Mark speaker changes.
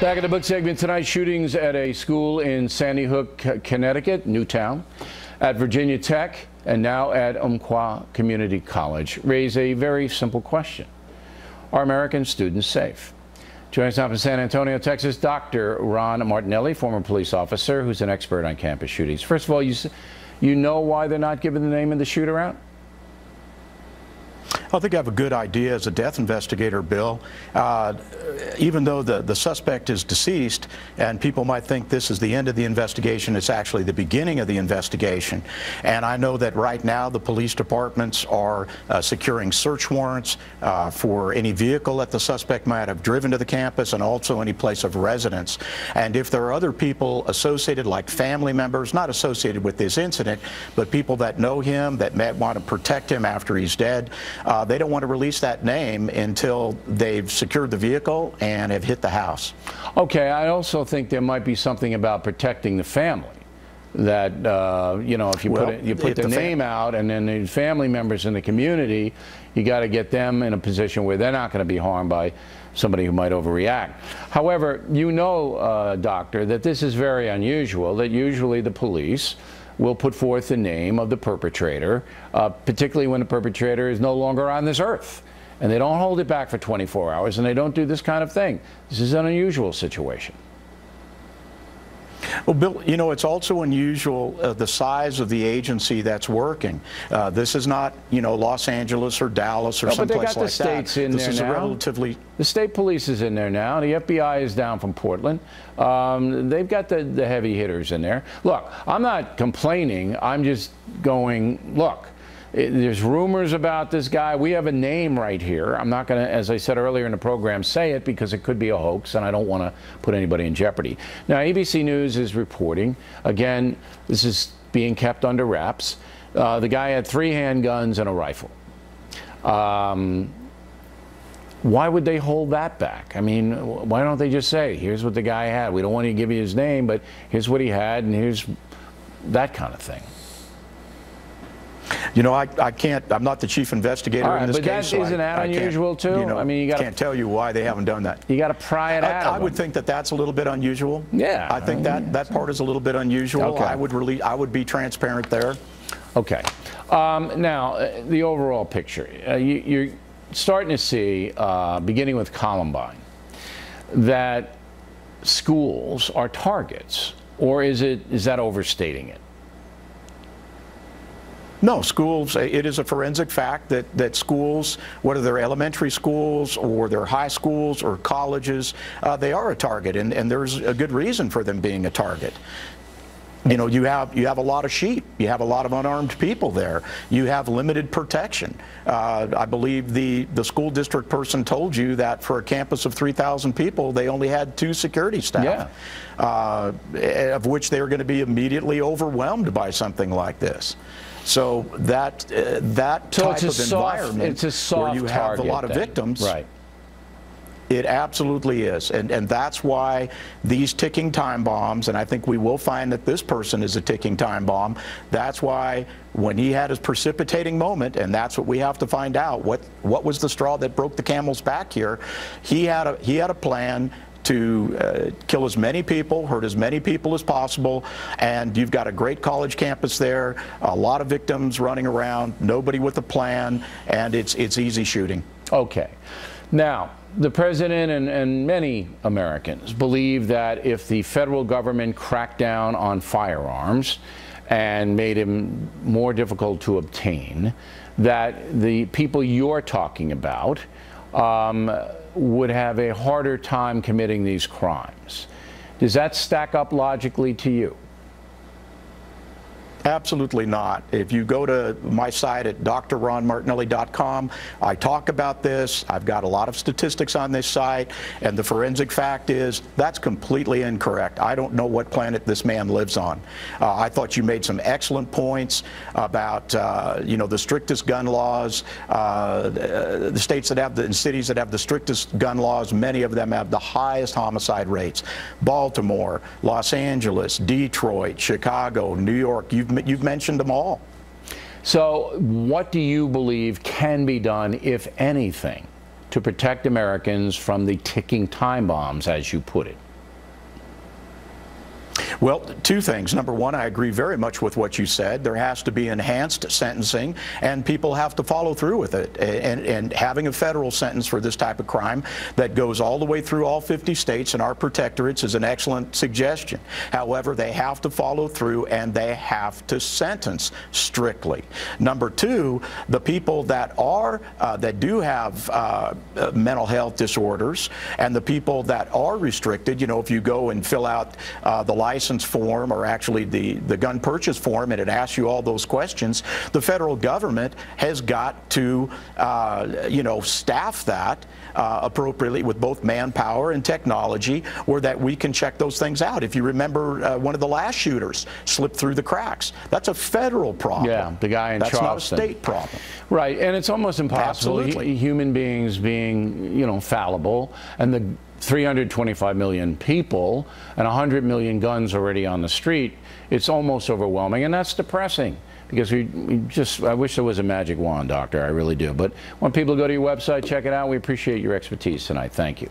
Speaker 1: Back in the book segment tonight, shootings at a school in Sandy Hook, Connecticut, Newtown, at Virginia Tech, and now at Umpqua Community College raise a very simple question. Are American students safe? Joining us now from San Antonio, Texas, Dr. Ron Martinelli, former police officer who's an expert on campus shootings. First of all, you know why they're not giving the name of the shooter out?
Speaker 2: I think I have a good idea as a death investigator, Bill. Even though the suspect is deceased and people might think this is the end of the investigation, it's actually the beginning of the investigation. And I know that right now the police departments are securing search warrants for any vehicle that the suspect might have driven to the campus and also any place of residence. And if there are other people associated, like family members, not associated with this incident, but people that know him, that may want to protect him after he's dead, they don't want to release that name until they've secured the vehicle and have hit the house. Okay, I also think there might be something about protecting the family. That, you know, if you put the name out and then the family members in the community, you got to get them in a position where they're not going to be harmed by somebody who might overreact. However, you know, Doctor, that this is very unusual, that usually the police will put forth the name of the perpetrator, particularly when the perpetrator is no longer on this earth. And they don't hold it back for 24 hours, and they don't do this kind of thing. This is an unusual situation. Well, Bill, you know, it's also unusual the size of the agency that's working. This is not, you know, Los Angeles or Dallas or someplace like that. But they got the states in there now. This is a relatively... The state police is in there now. The FBI is down from Portland. They've got the heavy hitters in there. Look, I'm not complaining. I'm just going, look, there's rumors about this guy. We have a name right here. I'm not going to, as I said earlier in the program, say it because it could be a hoax, and I don't want to put anybody in jeopardy. Now, ABC News is reporting, again, this is being kept under wraps. The guy had 3 handguns and a rifle. Why would they hold that back? I mean, why don't they just say, here's what the guy had. We don't want to give you his name, but here's what he had, and here's that kind of thing. You know, I can't, I'm not the chief investigator in this case. But isn't that unusual too? You know, I mean, can't tell you why they haven't done that. You got to pry it out. I would think that that's a little bit unusual. Yeah. I think that part is a little bit unusual. Okay. I would be transparent there. Okay. Now, the overall picture. You're starting to see, beginning with Columbine, that schools are targets, or is that overstating it? No, schools, it is a forensic fact that schools, whether they're elementary schools or they're high schools or colleges, they are a target, and there's a good reason for them being a target. You know, you have a lot of sheep. You have a lot of unarmed people there. You have limited protection. I believe the school district person told you that for a campus of 3,000 people, they only had 2 security staff, of which they were going to be immediately overwhelmed by something like this. So that type of environment where you have a lot of victims, right? It absolutely is, and that's why these ticking time bombs, and I think we will find that this person is a ticking time bomb. That's why when he had his precipitating moment, and that's what we have to find out, what was the straw that broke the camel's back here? He had a plan to kill as many people, hurt as many people as possible, and you've got a great college campus there, a lot of victims running around, nobody with a plan, and it's easy shooting. Okay. Now, the president and many Americans believe that if the federal government cracked down on firearms and made them more difficult to obtain, that the people you're talking about would have a harder time committing these crimes. Does that stack up logically to you? Absolutely not. If you go to my site at drronmartinelli.com, I talk about this. I've got a lot of statistics on this site, and the forensic fact is that's completely incorrect. I don't know what planet this man lives on. I thought you made some excellent points about you know, the strictest gun laws. The states that have the cities that have the strictest gun laws, many of them have the highest homicide rates. Baltimore, Los Angeles, Detroit, Chicago, New York. You've mentioned them all. So what do you believe can be done, if anything, to protect Americans from the ticking time bombs, as you put it? Well, two things. Number one, I agree very much with what you said. There has to be enhanced sentencing, and people have to follow through with it. And having a federal sentence for this type of crime that goes all the way through all 50 states and our protectorates is an excellent suggestion. However, they have to follow through, and they have to sentence strictly. Number two, the people that do have mental health disorders, and the people that are restricted, you know, if you go and fill out the license form, or actually the gun purchase form, and it asks you all those questions, the federal government has got to you know, staff that appropriately with both manpower and technology, where that we can check those things out. If you remember, one of the last shooters slipped through the cracks. That's a federal problem.
Speaker 1: Yeah, the guy in
Speaker 2: Charleston. That's not a state problem.
Speaker 1: Right, and it's almost impossible.
Speaker 2: Absolutely.
Speaker 1: Human beings being, you know, fallible, and the 325 million people and 100 million guns already on the street, it's almost overwhelming, and that's depressing, because I wish there was a magic wand, Doctor, I really do. But when people go to your website, check it out. We appreciate your expertise tonight. Thank you.